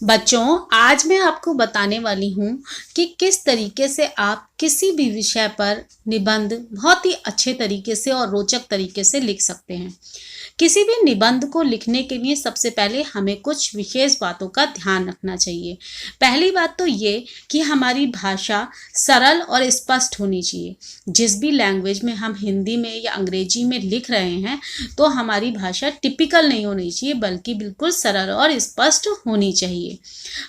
बच्चों, आज मैं आपको बताने वाली हूँ कि किस तरीके से आप किसी भी विषय पर निबंध बहुत ही अच्छे तरीके से और रोचक तरीके से लिख सकते हैं। किसी भी निबंध को लिखने के लिए सबसे पहले हमें कुछ विशेष बातों का ध्यान रखना चाहिए। पहली बात तो ये कि हमारी भाषा सरल और स्पष्ट होनी चाहिए। जिस भी लैंग्वेज में हम हिंदी में या अंग्रेजी में लिख रहे हैं तो हमारी भाषा टिपिकल नहीं होनी चाहिए, बल्कि बिल्कुल सरल और स्पष्ट होनी चाहिए।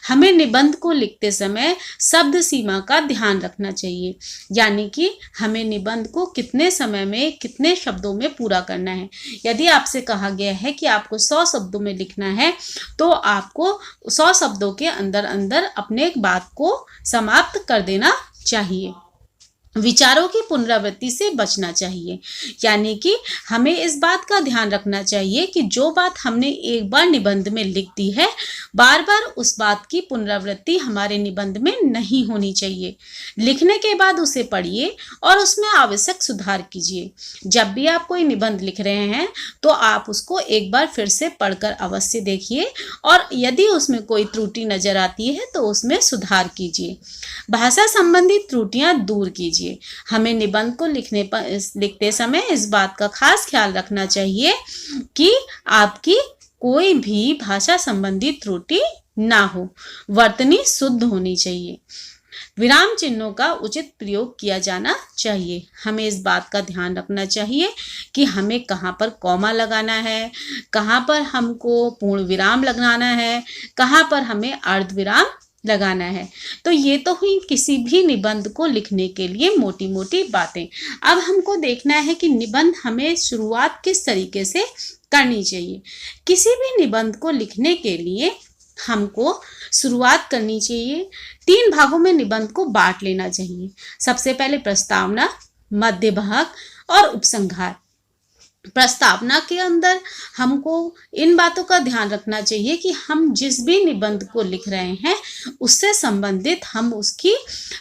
हमें निबंध को लिखते समय शब्द सीमा का ध्यान रखना चाहिए, यानी कि हमें निबंध को कितने समय में कितने शब्दों में पूरा करना है। यदि आपसे कहा गया है कि आपको 100 शब्दों में लिखना है तो आपको 100 शब्दों के अंदर अंदर अपने एक बात को समाप्त कर देना चाहिए। विचारों की पुनरावृत्ति से बचना चाहिए, यानी कि हमें इस बात का ध्यान रखना चाहिए कि जो बात हमने एक बार निबंध में लिख दी है, बार बार उस बात की पुनरावृत्ति हमारे निबंध में नहीं होनी चाहिए। लिखने के बाद उसे पढ़िए और उसमें आवश्यक सुधार कीजिए। जब भी आप कोई निबंध लिख रहे हैं तो आप उसको एक बार फिर से पढ़कर अवश्य देखिए और यदि उसमें कोई त्रुटि नजर आती है तो उसमें सुधार कीजिए। भाषा संबंधी त्रुटियां दूर कीजिए। हमें निबंध को लिखते समय इस बात का खास ख्याल रखना चाहिए कि आपकी कोई भी भाषा संबंधी त्रुटि ना हो। वर्तनी शुद्ध होनी चाहिए। विराम चिन्हों का उचित प्रयोग किया जाना चाहिए। हमें इस बात का ध्यान रखना चाहिए कि हमें कहाँ पर कॉमा लगाना है, कहाँ पर हमको पूर्ण विराम लगाना है, कहाँ पर हमें अर्ध विराम लगाना है। तो ये तो हुई किसी भी निबंध को लिखने के लिए मोटी मोटी बातें। अब हमको देखना है कि निबंध हमें शुरुआत किस तरीके से करनी चाहिए। किसी भी निबंध को लिखने के लिए हमको शुरुआत करनी चाहिए। 3 भागों में निबंध को बांट लेना चाहिए। सबसे पहले प्रस्तावना, मध्य भाग और उपसंहार। प्रस्तावना के अंदर हमको इन बातों का ध्यान रखना चाहिए कि हम जिस भी निबंध को लिख रहे हैं उससे संबंधित हम उसकी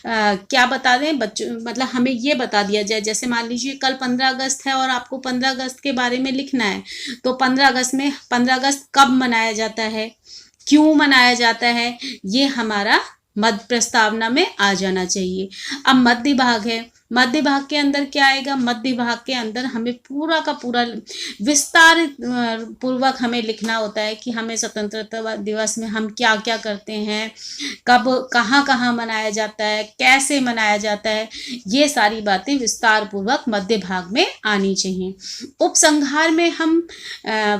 क्या बता दें बच्चों, मतलब हमें ये बता दिया जाए। जैसे मान लीजिए कल 15 अगस्त है और आपको 15 अगस्त के बारे में लिखना है, तो 15 अगस्त कब मनाया जाता है, क्यों मनाया जाता है, ये हमारा मध्य प्रस्तावना में आ जाना चाहिए। अब मध्य भाग है, मध्य भाग के अंदर क्या आएगा? मध्य भाग के अंदर हमें पूरा का पूरा विस्तार पूर्वक हमें लिखना होता है कि हमें स्वतंत्रता दिवस में हम क्या क्या करते हैं, कब कहाँ कहाँ मनाया जाता है, कैसे मनाया जाता है, ये सारी बातें विस्तार पूर्वक मध्य भाग में आनी चाहिए। उपसंहार में हम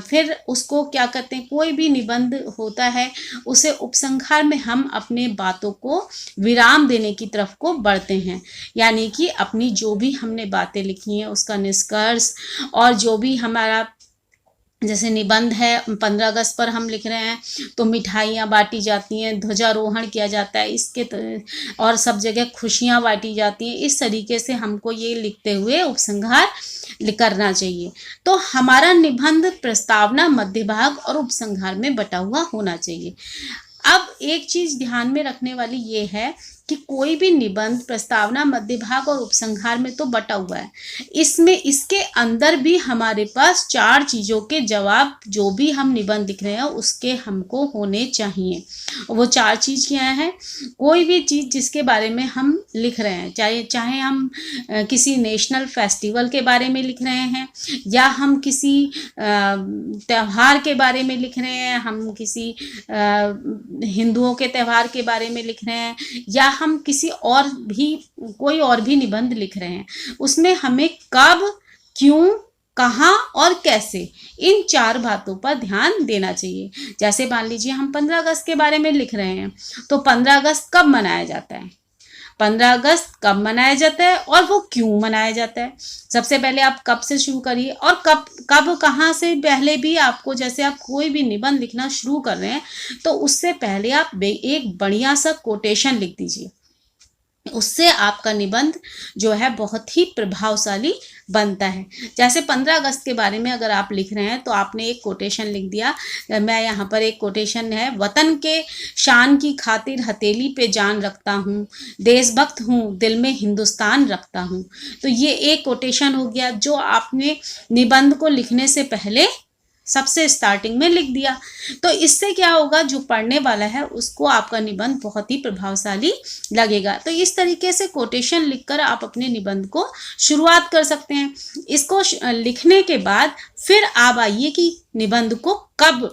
फिर उसको क्या करते हैं, कोई भी निबंध होता है उसे उपसंहार में हम अपने बातों को विराम देने की तरफ को बढ़ते हैं, यानी कि अपनी जो भी हमने बातें लिखी हैं उसका निष्कर्ष और जो भी हमारा, जैसे निबंध है 15 अगस्त पर हम लिख रहे हैं तो मिठाइयाँ बांटी जाती हैं, ध्वजारोहण किया जाता है, और सब जगह खुशियाँ बांटी जाती हैं। इस तरीके से हमको ये लिखते हुए उपसंहार करना चाहिए। तो हमारा निबंध प्रस्तावना, मध्य भाग और उपसंहार में बटा हुआ होना चाहिए। अब एक चीज ध्यान में रखने वाली ये है कि कोई भी निबंध प्रस्तावना, मध्य भाग और उपसंहार में तो बटा हुआ है, इसमें इसके अंदर भी हमारे पास 4 चीज़ों के जवाब जो भी हम निबंध लिख रहे हैं उसके हमको होने चाहिए। वो 4 चीज़ क्या है? कोई भी चीज़ जिसके बारे में हम लिख रहे हैं, चाहे हम किसी नेशनल फेस्टिवल के बारे में लिख रहे हैं, या हम किसी त्यौहार के बारे में लिख रहे हैं, हम किसी हिंदुओं के त्यौहार के बारे में लिख रहे हैं, या हम किसी और भी कोई और भी निबंध लिख रहे हैं, उसमें हमें कब, क्यों, कहाँ और कैसे, इन 4 बातों पर ध्यान देना चाहिए। जैसे मान लीजिए हम 15 अगस्त के बारे में लिख रहे हैं तो 15 अगस्त कब मनाया जाता है, 15 अगस्त कब मनाया जाता है और वो क्यों मनाया जाता है। सबसे पहले आप कब से शुरू करिए और कब कहाँ से पहले भी आपको, जैसे आप कोई भी निबंध लिखना शुरू कर रहे हैं तो उससे पहले आप एक बढ़िया सा कोटेशन लिख दीजिए। उससे आपका निबंध जो है बहुत ही प्रभावशाली बनता है। जैसे 15 अगस्त के बारे में अगर आप लिख रहे हैं तो आपने एक कोटेशन लिख दिया। मैं यहाँ पर एक कोटेशन है, वतन के शान की खातिर हथेली पे जान रखता हूँ, देशभक्त हूँ, दिल में हिंदुस्तान रखता हूँ। तो ये एक कोटेशन हो गया जो आपने निबंध को लिखने से पहले सबसे स्टार्टिंग में लिख दिया। तो इससे क्या होगा, जो पढ़ने वाला है उसको आपका निबंध बहुत ही प्रभावशाली लगेगा। तो इस तरीके से कोटेशन लिखकर आप अपने निबंध को शुरुआत कर सकते हैं। इसको लिखने के बाद फिर आप आइए कि निबंध को कब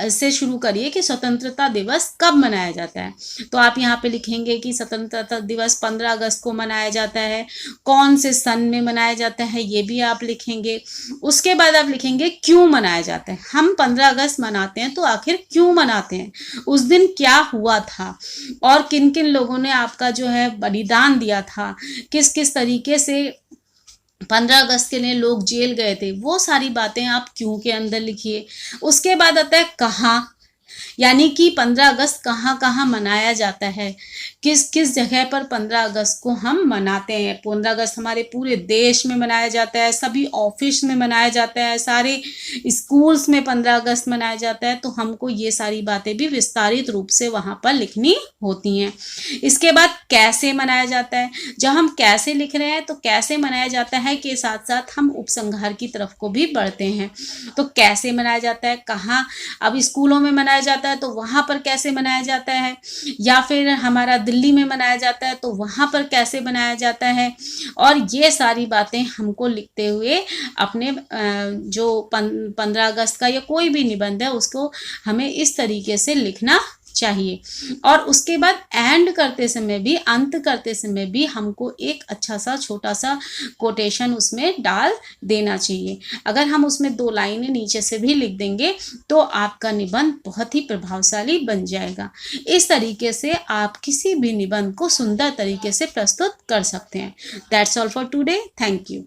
से शुरू करिए कि स्वतंत्रता दिवस कब मनाया जाता है। तो आप यहाँ पे लिखेंगे कि स्वतंत्रता दिवस 15 अगस्त को मनाया जाता है, कौन से सन में मनाया जाता है ये भी आप लिखेंगे। उसके बाद आप लिखेंगे क्यों मनाया जाता है, हम 15 अगस्त मनाते हैं तो आखिर क्यों मनाते हैं, उस दिन क्या हुआ था और किन किन लोगों ने आपका जो है बलिदान दिया था, किस किस तरीके से 15 अगस्त के लिए लोग जेल गए थे, वो सारी बातें आप क्यों के अंदर लिखिए। उसके बाद आता है कहाँ, यानी कि 15 अगस्त कहाँ कहाँ मनाया जाता है, किस किस जगह पर 15 अगस्त को हम मनाते हैं। 15 अगस्त हमारे पूरे देश में मनाया जाता है, सभी ऑफिस में मनाया जाता है, सारे स्कूल्स में 15 अगस्त मनाया जाता है। तो हमको ये सारी बातें भी विस्तारित रूप से वहाँ पर लिखनी होती हैं। इसके बाद कैसे मनाया जाता है, जब हम कैसे लिख रहे हैं तो कैसे मनाया जाता है के साथ साथ हम उपसंहार की तरफ को भी बढ़ते हैं। तो कैसे मनाया जाता है, कहाँ, अब स्कूलों में मनाया जाता है तो वहाँ पर कैसे मनाया जाता है, या फिर हमारा दिल्ली में मनाया जाता है तो वहाँ पर कैसे मनाया जाता है। और ये सारी बातें हमको लिखते हुए अपने जो 15 अगस्त का या कोई भी निबंध है उसको हमें इस तरीके से लिखना चाहिए। और उसके बाद एंड करते समय भी, अंत करते समय भी हमको एक अच्छा सा छोटा सा कोटेशन उसमें डाल देना चाहिए। अगर हम उसमें 2 लाइनें नीचे से भी लिख देंगे तो आपका निबंध बहुत ही प्रभावशाली बन जाएगा। इस तरीके से आप किसी भी निबंध को सुंदर तरीके से प्रस्तुत कर सकते हैं। That's all for today. Thank you.